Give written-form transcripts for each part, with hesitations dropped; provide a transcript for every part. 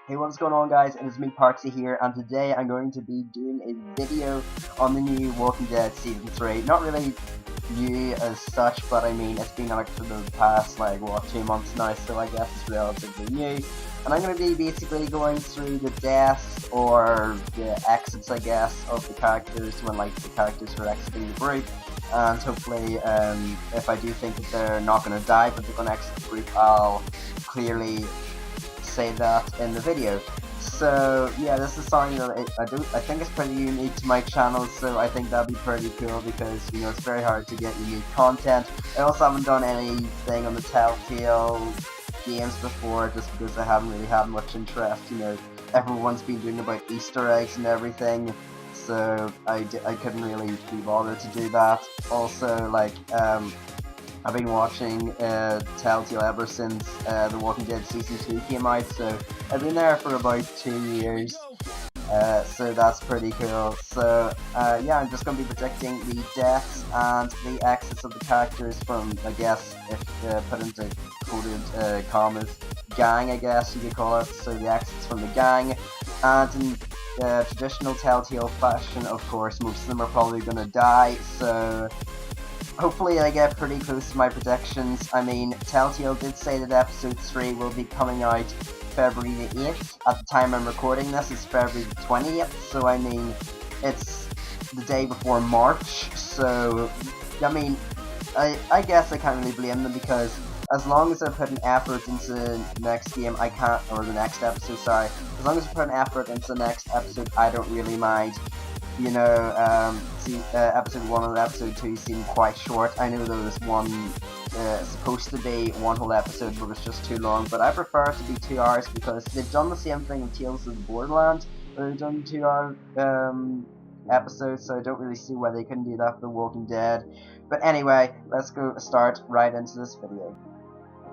Hey, what's going on, guys? It is me, Parksy here, and today I'm going to be doing a video on the new Walking Dead Season 3. Not really new as such, but I mean, it's been out for the past, 2 months now, so I guess it's relatively new. And I'm going to be basically going through the deaths, or the exits, I guess, of the characters when, the characters are exiting the group. And hopefully, if I do think that they're not going to die, but they're going to exit the group, I'll clearly say that in the video. So yeah, this is something that I think is pretty unique to my channel, so I think that'd be pretty cool because it's very hard to get unique content. I also haven't done anything on the Telltale games before just because I haven't really had much interest. Everyone's been doing about Easter eggs and everything, so I couldn't really be bothered to do that. Also, I've been watching Telltale ever since The Walking Dead Season 2 came out, so I've been there for about 2 years, so that's pretty cool. So yeah, I'm just going to be predicting the deaths and the exits of the characters from, I guess, if put into quoted commas, gang, I guess you could call it. So the exits from the gang, and in traditional Telltale fashion, of course, most of them are probably going to die, so hopefully I get pretty close to my predictions. I mean, Telltale did say that episode 3 will be coming out February the 8th. At the time I'm recording this, it's February the 20th, so I mean, it's the day before March, so, I mean, I guess I can't really blame them, because as long as they're putting effort into the next game, or the next episode, sorry, as long as they're putting effort into the next episode, I don't really mind. Episode 1 and episode 2 seem quite short. I know there was one supposed to be one whole episode, but it was just too long. But I prefer it to be 2 hours because they've done the same thing with Tales of the Borderlands, where they've done 2-hour episodes, so I don't really see why they couldn't do that for The Walking Dead. But anyway, let's go start right into this video.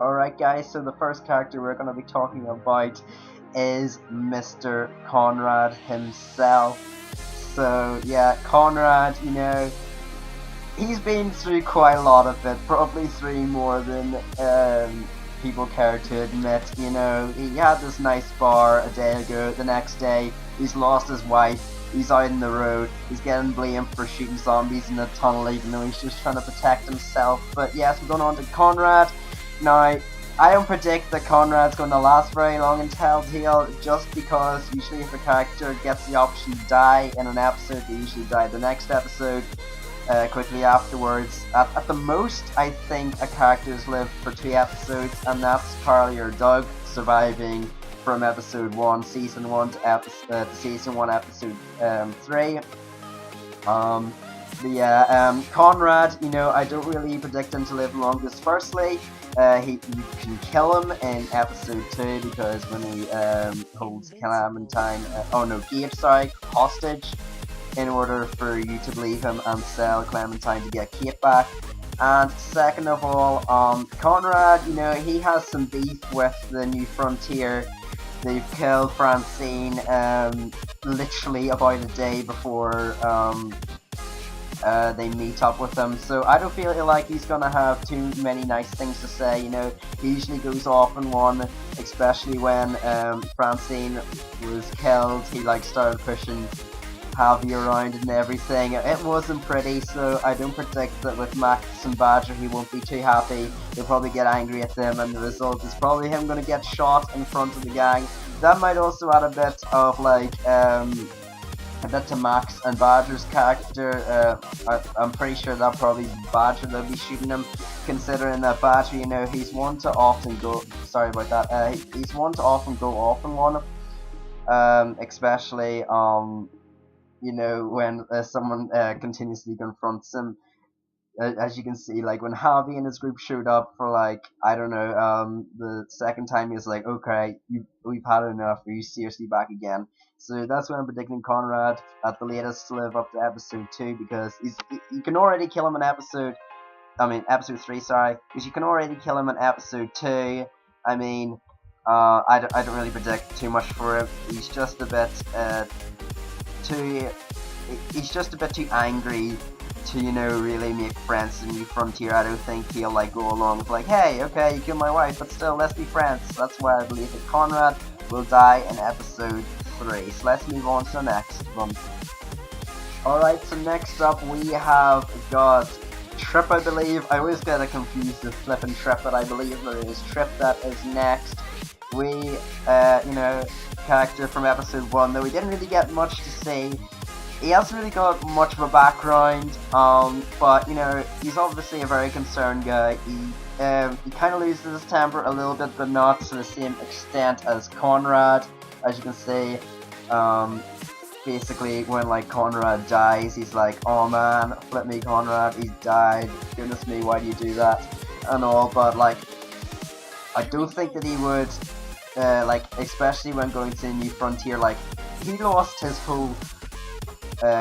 Alright guys, so the first character we're going to be talking about is Mr. Conrad himself. So yeah, Conrad, he's been through quite a lot of it, probably through more than people care to admit. He had this nice bar a day ago, the next day he's lost his wife, he's out in the road, he's getting blamed for shooting zombies in a tunnel even though he's just trying to protect himself. But yes, we're going on to Conrad. Now, I don't predict that Conrad's going to last very long in Telltale, just because usually if a character gets the option to die in an episode, they usually die the next episode quickly afterwards. At the most, I think a character's lived for 2 episodes, and that's Carly or Doug surviving from episode 1, season 1 to season 1, episode 3. Conrad, I don't really predict him to live longest. Firstly, you can kill him in episode 2 because when he holds Clementine, Gabe, hostage, in order for you to believe him and sell Clementine to get Kate back. And second of all, Conrad, he has some beef with the New Frontier. They've killed Francine literally about a day before they meet up with them, so I don't feel like he's gonna have too many nice things to say. He usually goes off on one, especially when Francine was killed. He started pushing Javi around and everything. It wasn't pretty, so I don't predict that with Max and Badger he won't be too happy. He'll probably get angry at them, and the result is probably him gonna get shot in front of the gang. That might also add a bit of a bit to Max and Badger's character. I'm pretty sure that probably Badger that'll be shooting him, considering that Badger, he's one to often go. Sorry about that. He's one to often go off on one, especially when someone continuously confronts him. As you can see, when Javi and his group showed up for the second time, he was like, okay, we've had enough, are you seriously back again? So that's when I'm predicting Conrad at the latest to live up to episode 2, because you can already kill him in episode 3, sorry, because you can already kill him in episode 2. I mean, I don't really predict too much for him. He's just a bit too angry to, really make friends in New Frontier. I don't think he'll go along with hey, okay, you killed my wife, but still, let's be friends. That's why I believe that Conrad will die in episode 3. So let's move on to the next one. Alright, so next up we have got Trip, I believe. I always get confused with Flip and Trip, but I believe there is Trip that is next. We, character from episode 1, though we didn't really get much to see. He hasn't really got much of a background, but, he's obviously a very concerned guy. He kind of loses his temper a little bit, but not to the same extent as Conrad. As you can see, basically when like Conrad dies, he's like, oh man, flip me Conrad, he's died, goodness me, why do you do that, and all. But like, I don't think that he would, especially when going to New Frontier, like, he lost his whole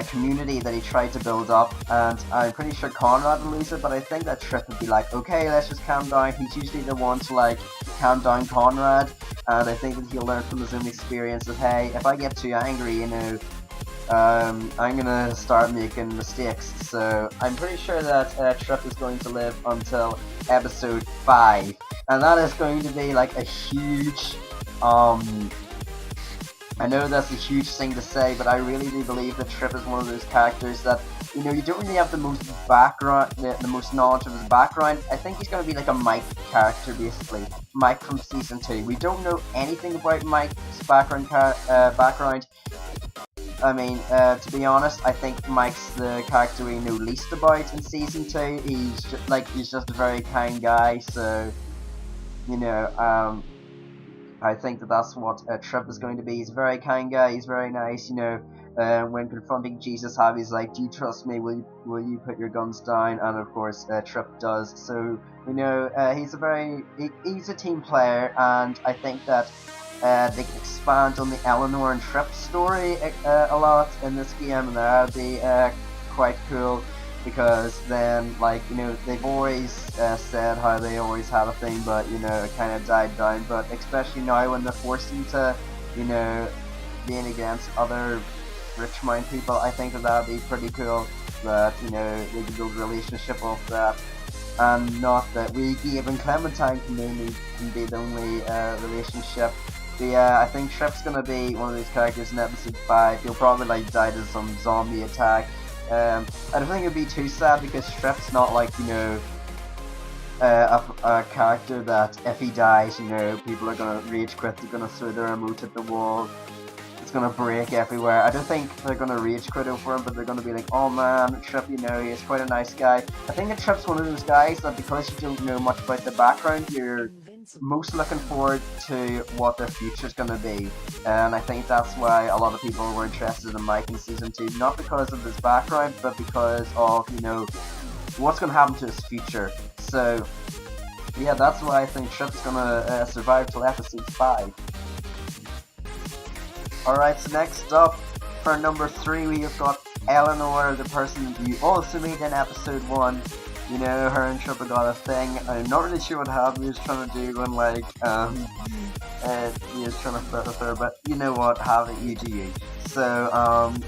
community that he tried to build up, and I'm pretty sure Conrad would lose it, but I think that Trip would be like, okay, let's just calm down. He's usually the one to like calm down Conrad, and I think that he'll learn from his own experience that, hey, if I get too angry, I'm gonna start making mistakes. So I'm pretty sure that Trip is going to live until episode 5, and that is going to be like a huge, I know that's a huge thing to say, but I really do believe that Trip is one of those characters that, you don't really have the most background, the most knowledge of his background. I think he's going to be like a Mike character, basically. Mike from Season 2. We don't know anything about Mike's background. I mean, to be honest, I think Mike's the character we know least about in Season 2. He's just a very kind guy, so, I think that that's what Trip is going to be. He's a very kind guy, he's very nice, when confronting Jesus, Javi's like, do you trust me, will you put your guns down? And of course, Trip does. So, he's a team player, and I think that they can expand on the Eleanor and Trip story a lot in this game, and that would be quite cool. Because then, they've always said how they always had a thing, but, it kind of died down. But especially now when they're forced into, being against other Richmond people, I think that would be pretty cool. That, they can build a relationship off that. And not that we, Gabe and Clementine, can be the only relationship. But yeah, I think Trip's gonna be one of those characters in episode 5. He'll probably, die to some zombie attack. I don't think it'd be too sad, because Trip's not like, a character that if he dies, people are gonna rage quit, they're gonna throw their remote at the wall, it's gonna break everywhere. I don't think they're gonna rage quit over him, but they're gonna be like, oh man, Trip, he's quite a nice guy. I think that Trip's one of those guys that because you don't know much about the background, you're most looking forward to what their future's gonna be, and I think that's why a lot of people were interested in Mike in Season 2, not because of his background, but because of, what's gonna happen to his future. So, yeah, that's why I think Trip's gonna survive till episode 5. Alright, so next up, for number 3, we have got Eleanor, the person you also meet in episode 1. Her and Trip got a thing. I'm not really sure what Javi was trying to do when, he was trying to flirt with her, but you know what, Javi, you do you. So,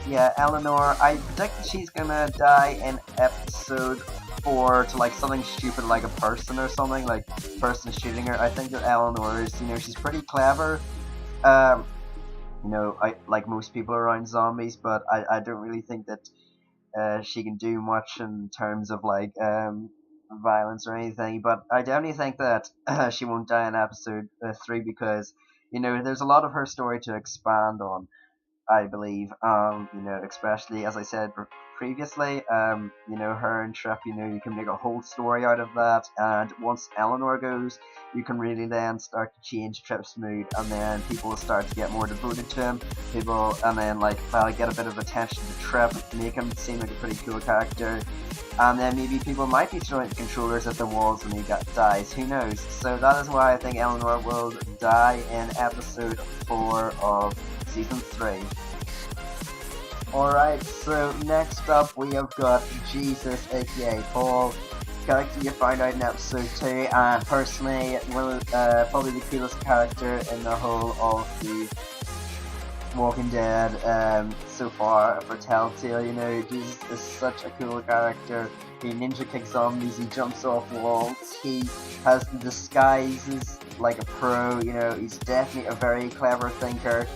yeah, Eleanor, I predict that she's gonna die in episode 4 to, something stupid like a person or something, like, person shooting her. I think that Eleanor is, she's pretty clever. Like most people around zombies, but I don't really think that she can do much in terms of violence or anything, but I definitely think that she won't die in episode 3, because there's a lot of her story to expand on, I believe. Especially as I said previously, her and Trip, you can make a whole story out of that, and once Eleanor goes, you can really then start to change Trip's mood, and then people will start to get more devoted to him, and then get a bit of attention to Trip, make him seem like a pretty cool character, and then maybe people might be throwing controllers at the walls when he dies, who knows. So that is why I think Eleanor will die in episode 4 of Season 3. Alright, so next up we have got Jesus, aka Paul, character you find out in episode 2, and personally, probably the coolest character in the whole of the Walking Dead so far for Telltale. Jesus is such a cool character. He ninja kicks zombies, he jumps off walls, he has the disguises, like a pro. You know, he's definitely a very clever thinker.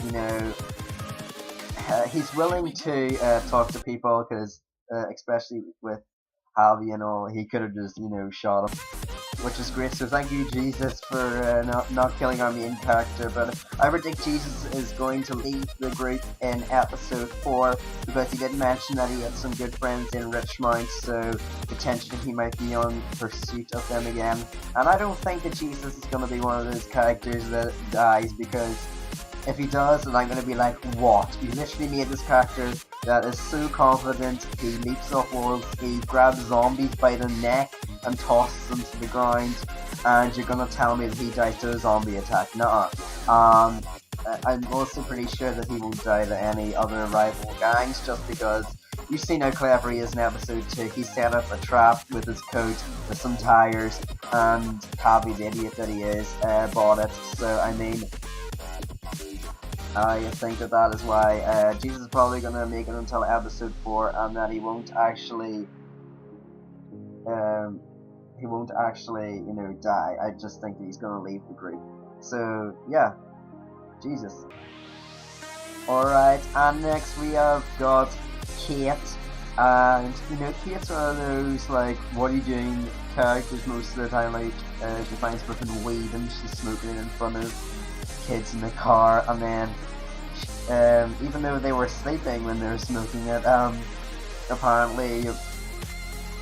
You know, he's willing to talk to people because, especially with Javi and all, he could have just, you know, shot him, which is great. So thank you, Jesus, for not killing our main character. But I predict Jesus is going to leave the group in episode 4 because he did mention that he had some good friends in Richmond, so potentially he might be on pursuit of them again. And I don't think that Jesus is going to be one of those characters that dies, because if he does, then I'm going to be like, what? You literally made this character that is so confident, he leaps off walls, he grabs zombies by the neck and tosses them to the ground, and you're going to tell me that he dies to a zombie attack. Nuh-uh. I'm also pretty sure that he won't die to any other rival gangs, just because you've seen how clever he is in episode 2. He set up a trap with his coat, with some tires, and Javi, the idiot that he is, bought it. So, I mean, I think that is why Jesus is probably going to make it until episode 4, and that he won't actually, you know, die. I just think that he's going to leave the group. So, yeah, Jesus. Alright, and next we have got Kate, and, you know, Kate's one of those, like, what are you doing characters most of the time. Like, she finds flipping weed and she's smoking it in front of kids in the car, and then even though they were sleeping when they were smoking it, apparently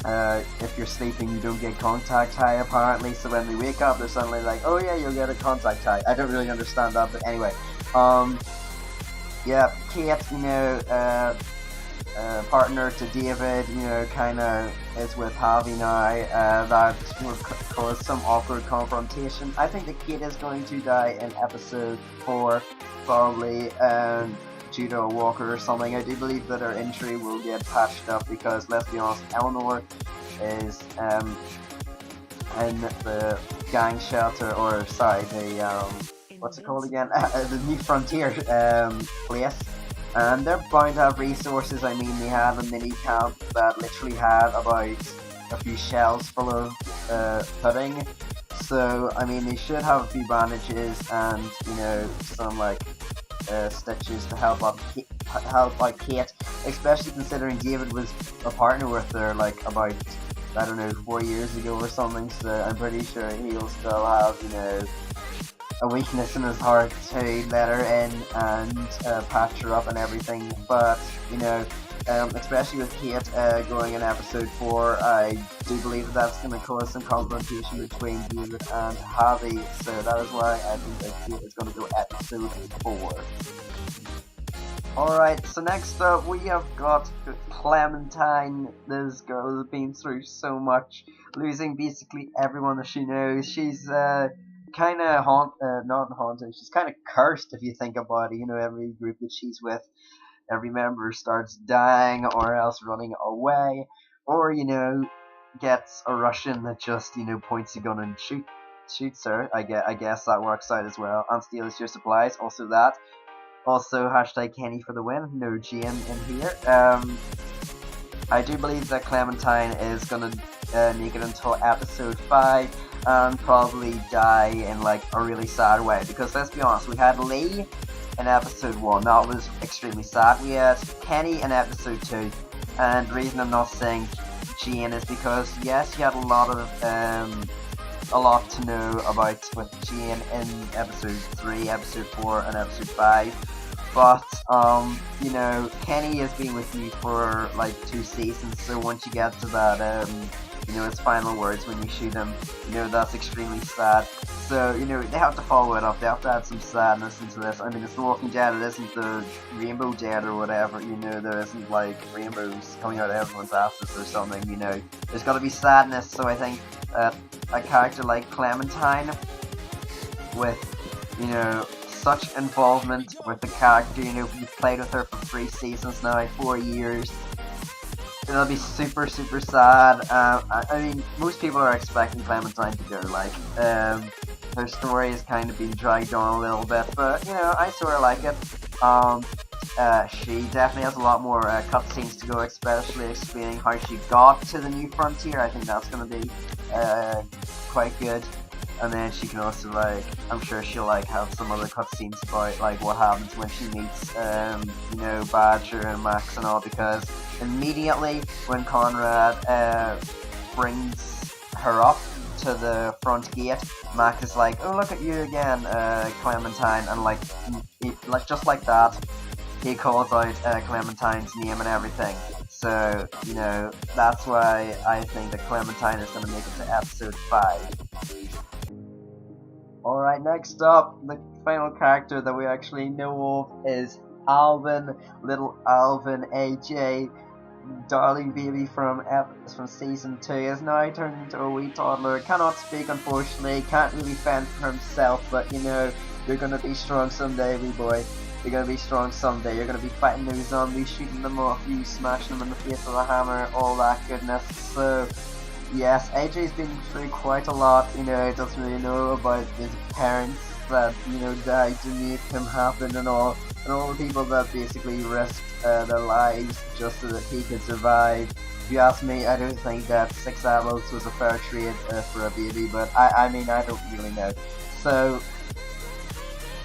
if you're sleeping you don't get contact high apparently, so when they wake up they're suddenly like, oh yeah, you'll get a contact high. I don't really understand that, but anyway, yeah, Kate, you know, partner to David, you know, kinda is with Javi now. That will cause some awkward confrontation. I think that Kate is going to die in episode 4, probably due to a walker or something. I do believe that her injury will get patched up because, let's be honest, Eleanor is in the gang shelter, or sorry, the what's it called again? The New Frontier place. And they're bound to have resources. I mean, they had a mini camp that literally had about a few shells full of pudding. So, I mean, they should have a few bandages and, you know, some like stitches to help out Kate, especially considering David was a partner with her like about, I don't know, 4 years ago or something. So I'm pretty sure he'll still have, you know, a weakness in his heart to let her in and patch her up and everything. But, you know, especially with Kate going in episode 4, I do believe that that's going to cause some confrontation between David and Javi. So that is why I think that Kate is going to go episode 4. Alright, so next up we have got Clementine. This girl has been through so much, losing basically everyone that she knows. She's kind of not haunted, she's kind of cursed if you think about it. You know, every group that she's with, every member starts dying or else running away, or, you know, gets a Russian that just, you know, points a gun and shoots her. I guess that works out as well, and steals your supplies. Also that. Also hashtag Kenny for the win. No Jane in here. I do believe that Clementine is gonna make it until episode 5 and probably die in like a really sad way, because let's be honest, we had Lee in episode 1, that was extremely sad. We had Kenny in episode 2, and the reason I'm not saying Jane is because yes, you had a lot to know about with Jane in episode 3, episode 4 and episode 5. But, you know, Kenny has been with you for like 2 seasons, so once you get to that, you know, his final words when you shoot him, you know, that's extremely sad. So, you know, they have to follow it up, they have to add some sadness into this. I mean, it's The Walking Dead, it isn't the Rainbow Dead or whatever, you know, there isn't like rainbows coming out of everyone's asses or something, you know. There's gotta be sadness, so I think a character like Clementine, with, you know, such involvement with the character, you know, you've played with her for 3 seasons now, 4 years, it'll be super sad. I mean, most people are expecting Clementine to go, like, her story is kind of being dragged on a little bit, but, you know, I sort of like it. She definitely has a lot more cutscenes to go, especially explaining how she got to the New Frontier. I think that's going to be quite good. And then she can also like, I'm sure she'll like have some other cutscenes about like what happens when she meets you know, Badger and Max and all, because immediately when Conrad brings her up to the front gate, Max is like, oh look at you again, Clementine, and like just like that, he calls out Clementine's name and everything. So, you know, that's why I think that Clementine is going to make it to episode 5. Alright, next up, the final character that we actually know of is Alvin, little Alvin AJ, darling baby from season 2, is now turned into a wee toddler, cannot speak unfortunately, can't really fend for himself, but you know, you're gonna be strong someday, wee boy. You're gonna be strong someday. You're gonna be fighting those zombies, shooting them off you, smashing them in the face with a hammer, all that goodness. So, yes, AJ's been through quite a lot. You know, he doesn't really know about his parents that, you know, died to make him happen and all the people that basically risked their lives just so that he could survive. If you ask me, I don't think that 6 adults was a fair trade for a baby, but I mean, I don't really know. So,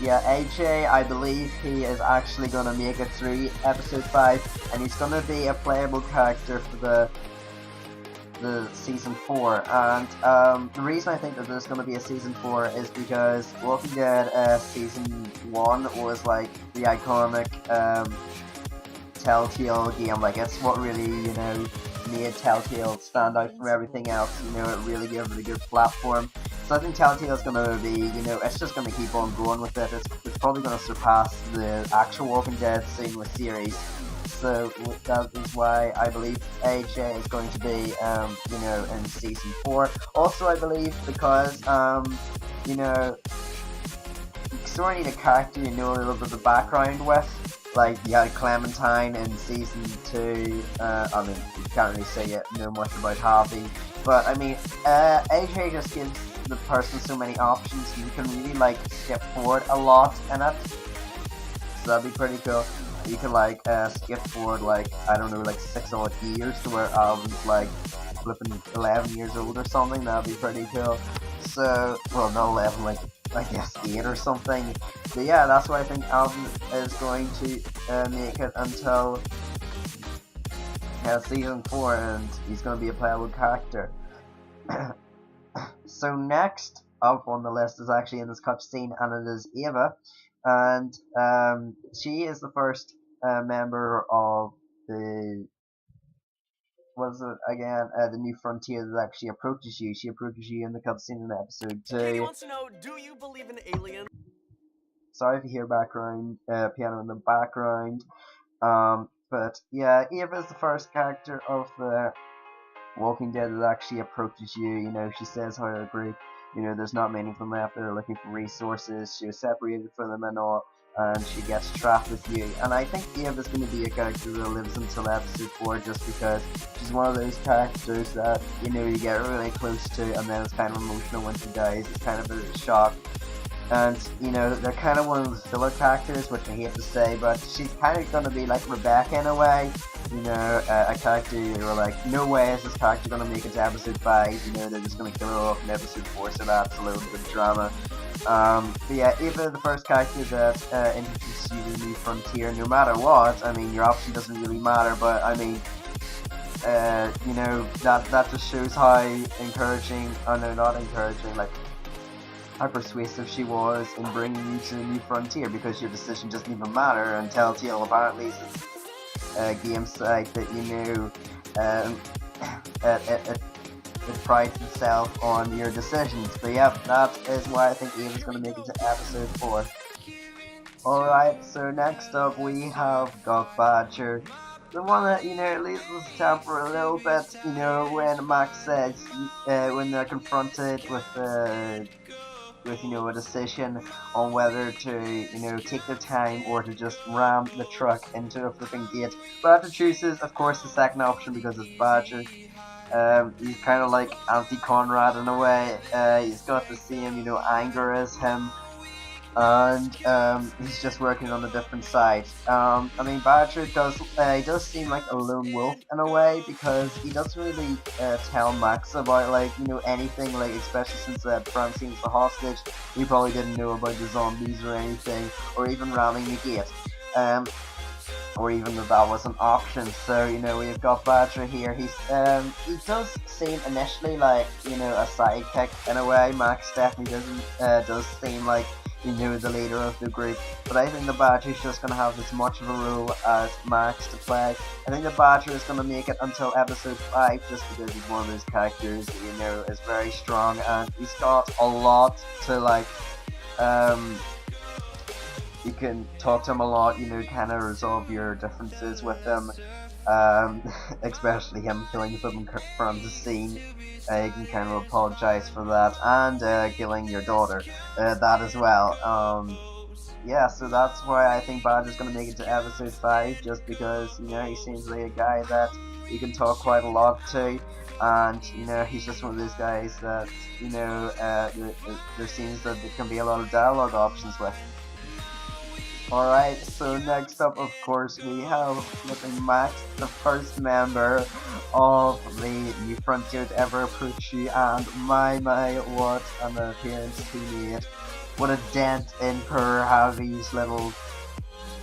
yeah, AJ, I believe he is actually going to make it through episode 5, and he's going to be a playable character for the season 4. And the reason I think that there's going to be a season 4 is because Walking Dead season 1 was like the iconic Telltale game. Like, it's what really, you know, made Telltale stand out from everything else. You know, it really gave it a good platform. So I think Telltale's gonna be, you know, it's just gonna keep on going with it. It's probably gonna surpass the actual Walking Dead seamless series. So that is why I believe AJ is going to be, you know, in season 4. Also, I believe because, you know, you sort of need a character you know a little bit of the background with. Like, you had Clementine in season 2. I mean, you can't really say it, know much about Harvey. But I mean, AJ just gives the person so many options, you can really like skip forward a lot in it, so that'd be pretty cool. You can like skip forward like, I don't know, like 6 odd years to where Alvin's like flipping 11 years old or something. That'd be pretty cool. So, well, not 11, like I guess 8 or something. But yeah, that's why I think Alvin is going to make it until season 4, and he's going to be a playable character. So next up on the list is actually in this cutscene, and it is Ava, and she is the first member of the, what is it again, the New Frontier that actually approaches you. She approaches you in the cutscene in episode 2. He wants to know, do you believe in aliens? Sorry if you hear background piano in the background, but yeah, Ava is the first character of the Walking Dead that actually approaches you. You know, she says how her group, you know, there's not many of them left. They're looking for resources. She was separated from them and all, and she gets trapped with you. And I think Ava is going to be a character that lives until episode 4, just because she's one of those characters that, you know, you get really close to, and then it's kind of emotional when she dies. It's kind of a shock. And, you know, they're kind of one of those filler characters, which I hate to say, but she's kind of going to be like Rebecca in a way. You know, a character you're like, no way is this character going to make it to episode 5, you know, they're just going to kill her off in episode 4, so that's a little bit of drama. But yeah, Ava, the first character that introduces you to the New Frontier, no matter what. I mean, your option doesn't really matter, but I mean, you know, that just shows how encouraging, oh no, not encouraging, like, how persuasive she was in bringing you to the New Frontier, because your decision doesn't even matter, and Telltale apparently is a game site that, you know, it prides itself on your decisions. But yep, that is why I think Ava's going to make it to episode 4. Alright, so next up we have Gog Badger. The one that, you know, loses temper a little bit, you know, when Max says, when they're confronted with you know, a decision on whether to, you know, take their time or to just ram the truck into a flipping gate. Badger chooses, of course, the second option because it's Badger. He's kind of like anti-Conrad in a way. He's got the same, you know, anger as him. and he's just working on a different side. I mean, Badger does seem like a lone wolf in a way because he doesn't really tell Max about like anything, like especially since Francine's the hostage. He probably didn't know about the zombies or anything, or even ramming the gate. Um, or even that was an option. So we've got Badger here. He does seem initially like a sidekick in a way. Max definitely does seem like the leader of the group, but I think the Badger's just gonna have as much of a role as Max to play. I think the Badger is gonna make it until episode 5 just because he's one of those characters that is very strong and he's got a lot to like. You can talk to him a lot, kind of resolve your differences with him, especially him killing them from the scene. You can kind of apologize for that, and killing your daughter, that as well. Yeah, so that's why I think Badger's going to make it to episode 5, just because, he seems like a guy that you can talk quite a lot to, and, he's just one of those guys that, there seems that there can be a lot of dialogue options with. Alright, so next up, of course, we have flipping Max, the first member of the New Frontier to ever approach you, and my, what an appearance he made. What a dent in Per Harvey's little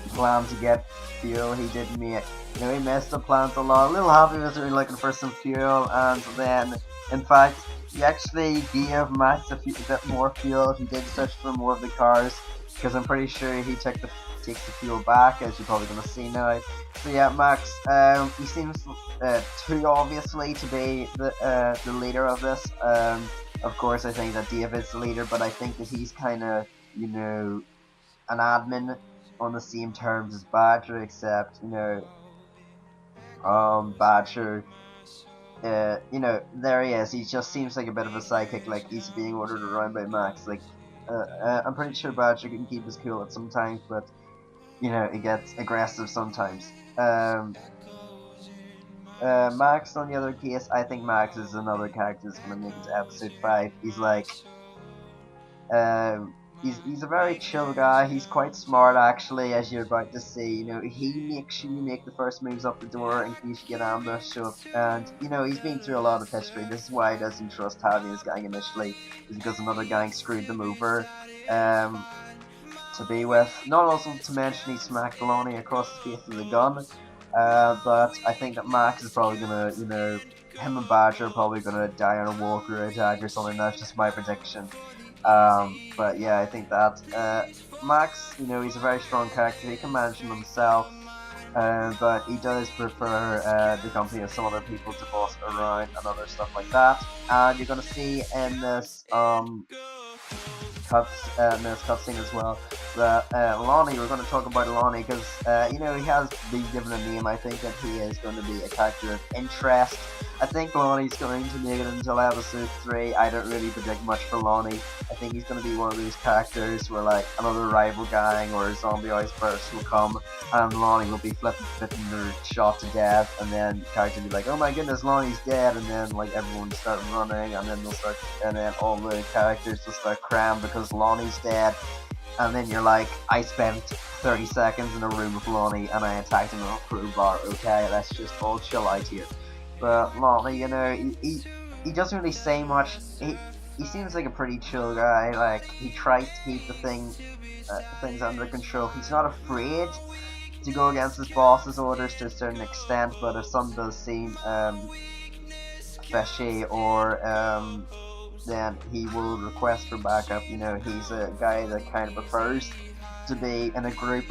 plan to get fuel he did make. He messed the plans a lot. Little Harvey was really looking for some fuel, and then, in fact, he actually gave Max a bit more fuel. He did search for more of the cars, because I'm pretty sure he takes the fuel back, as you're probably going to see now. So yeah, Max, he seems too obviously to be the leader of this. Of course, I think that David's the leader, but I think that he's kind of, an admin on the same terms as Badger, except, Badger, there he is. He just seems like a bit of a psychic, like he's being ordered around by Max. Like, I'm pretty sure Badger can keep his cool at some times, but it gets aggressive sometimes. Max, on the other case, I think Max is another character that's gonna make it to episode 5. He's like, he's a very chill guy. He's quite smart, actually, as you're about to see. He makes sure you make the first moves up the door in case you get ambushed. So, and he's been through a lot of history. This is why he doesn't trust having his gang initially, is because another gang screwed them over. To be with. Not also to mention he smacked Lonnie across the face with a gun. But I think that Max is probably gonna, him and Badger are probably gonna die on a walk or a jag or something. That's just my prediction. But yeah, I think that Max, he's a very strong character. He can manage him himself, but he does prefer the company of some other people to boss around and other stuff like that. And you're gonna see in this cutscene as well that Lonnie, we're going to talk about Lonnie because he has been given a name. I think that he is going to be a character of interest. I think Lonnie's going to make it until episode 3. I don't really predict much for Lonnie. I think he's going to be one of those characters where like another rival gang or a zombie outburst will come and Lonnie will be flipping or shot to death, and then the character will be like, oh my goodness, Lonnie's dead, and then like everyone will start running, and then all the characters will start crying because Lonnie's dead. And then you're like, I spent 30 seconds in a room with Lonnie and I attacked him with a crowbar. Okay, let's just all chill out here. But Lonnie, he doesn't really say much. He seems like a pretty chill guy. Like, he tries to keep the things under control. He's not afraid to go against his boss's orders to a certain extent, but if something does seem fishy or then he will request for backup. He's a guy that kind of prefers to be in a group,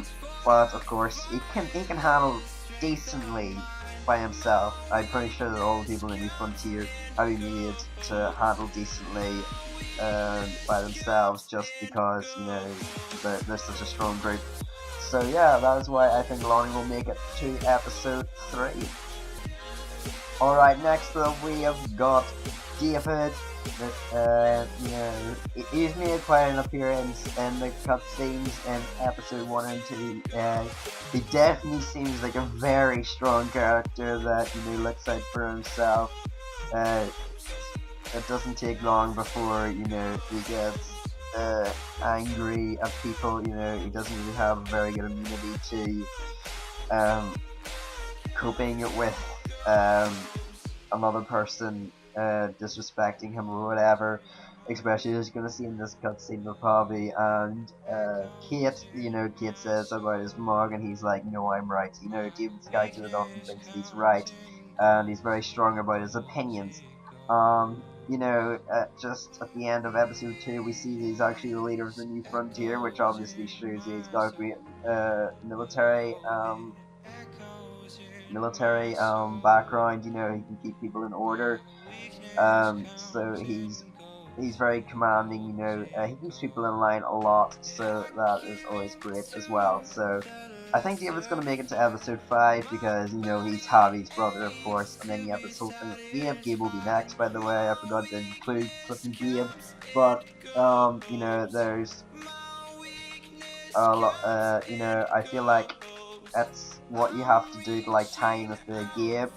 but of course he can handle decently by himself. I'm pretty sure that all the people in New Frontier have been made to handle decently by themselves, just because they're such a strong group. So yeah, that is why I think Lonnie will make it to episode 3. Alright, next up we have got David. He's made quite an appearance in the cutscenes in episode 1 and 2. He definitely seems like a very strong character that looks out for himself. It doesn't take long before he gets angry at people. He doesn't really have a very good immunity to coping with another person disrespecting him or whatever. Especially as you're gonna see in this cutscene with Bobby and Kate. Kate says about his mug, and he's like, "No, I'm right." David's character that often thinks that he's right, and he's very strong about his opinions. Just at the end of episode 2, we see that he's actually the leader of the New Frontier, which obviously shows he's got a great military background. He can keep people in order. So he's very commanding. He keeps people in line a lot, so that is always great as well. So I think David's gonna make it to episode 5 because he's Javi's brother, of course, and then you have this whole thing with Gabe. Gabe will be next, by the way. I forgot to include flipping Gabe, but there's a lot. I feel like that's what you have to do to like tie in with the Gabe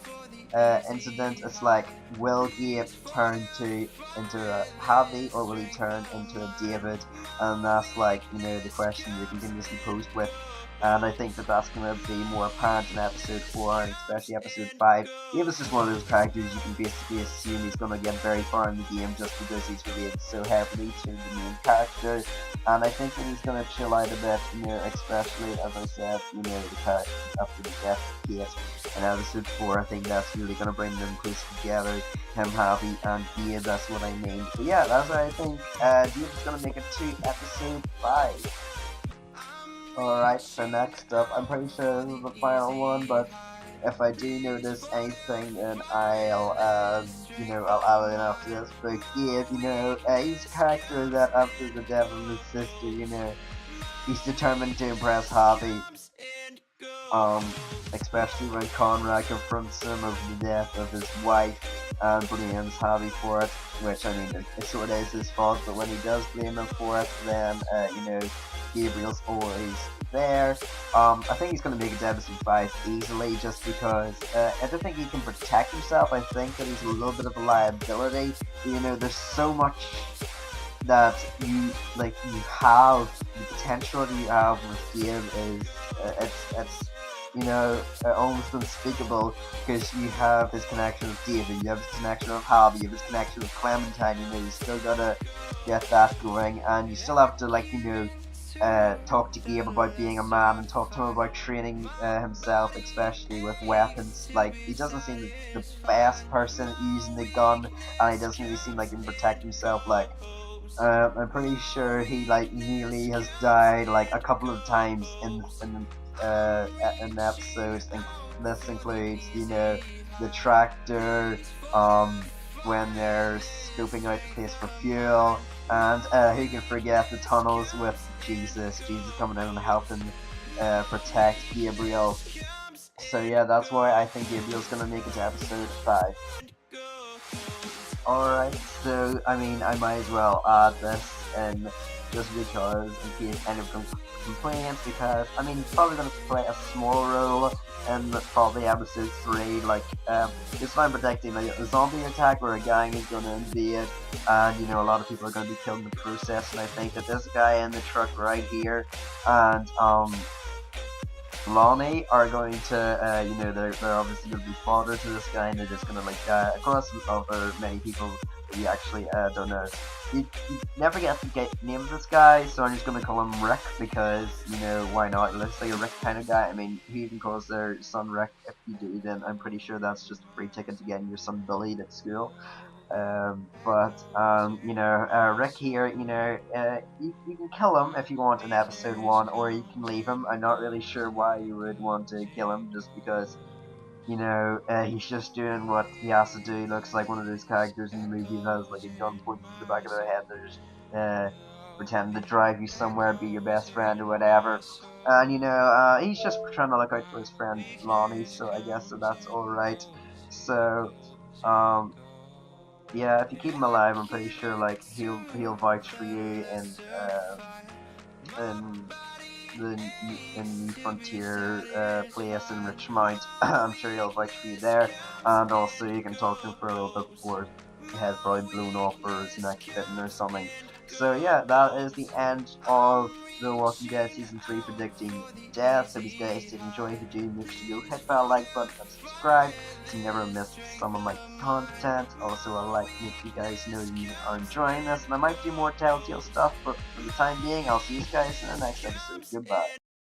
incident. It's like, will Gabe turn into a Javi, or will he turn into a David? And that's like the question you're continuously posed with. And I think that that's going to be more apparent in episode 4, and especially episode 5. David's just one of those characters you can basically assume he's going to get very far in the game just because he's related so heavily to the main character. And I think that he's going to chill out a bit, especially, as I said, the character after the death of Kate. In episode 4, I think that's really going to bring them closer together, him, Javi, and Gabe, that's what I mean. But yeah, that's what I think. David's going to make it to episode 5. Alright, so next up, I'm pretty sure this is the final one, but if I do notice anything, then I'll add it in after this. But Gabe, he's a character that after the death of his sister, he's determined to impress Javi. Especially when Conrad confronts him over the death of his wife and blames Javi for it, which, I mean, it sort of is his fault, but when he does blame him for it, then, Gabriel's always there. I think he's going to make it to episode 5 easily, just because I don't think he can protect himself. I think that he's a little bit of a liability. There's so much that you have, the potential that you have with Gabe is it's almost unspeakable, because you have his connection with David, you have his connection with Javi, you have his connection with Clementine. You still gotta get that going, and you still have to talk to Gabe about being a man, and talk to him about training himself, especially with weapons. Like, he doesn't seem the best person using the gun, and he doesn't really seem like he can protect himself. I'm pretty sure he nearly has died a couple of times in episodes. And this includes the tractor, when they're scoping out the place for fuel, and who can forget the tunnels with Jesus coming in and helping protect Gabriel. So yeah, that's why I think Gabriel's gonna make it to episode 5. Alright, so I mean, I might as well add this in just because, in case anyone complains, because I mean, he's probably going to play a small role in probably episode 3, just when protecting a zombie attack where a gang is going to invade, and a lot of people are going to be killed in the process. And I think that this guy in the truck right here and Lonnie are going to, they're obviously going to be fodder to this guy, and they're just going to of course, other many people you actually don't know. You never get the name of this guy, so I'm just going to call him Rick, because, why not? It looks like a Rick kind of guy. I mean, who even calls their son Rick? If you do, then I'm pretty sure that's just a free ticket to getting your son bullied at school. Rick here, you can kill him if you want in episode 1, or you can leave him. I'm not really sure why you would want to kill him, just because he's just doing what he has to do. He looks like one of those characters in the movie that has a gun pointed to the back of their head. They're just pretending to drive you somewhere, be your best friend or whatever. And he's just trying to look out for his friend Lonnie, so I guess that's alright. So yeah, if you keep him alive, I'm pretty sure he'll vouch for you in the New Frontier place in Richmond. I'm sure he'll vouch for you there, and also you can talk to him for a little bit before his head's probably blown off or his neck bitten or something. So yeah, that is the end of The Walking Dead Season 3 predicting death. So if you guys did enjoy the video, make sure you hit that like button and subscribe so you never miss some of my content. Also, I'd like to make you guys know that you are enjoying this, and I might do more Telltale stuff, but for the time being, I'll see you guys in the next episode. Goodbye.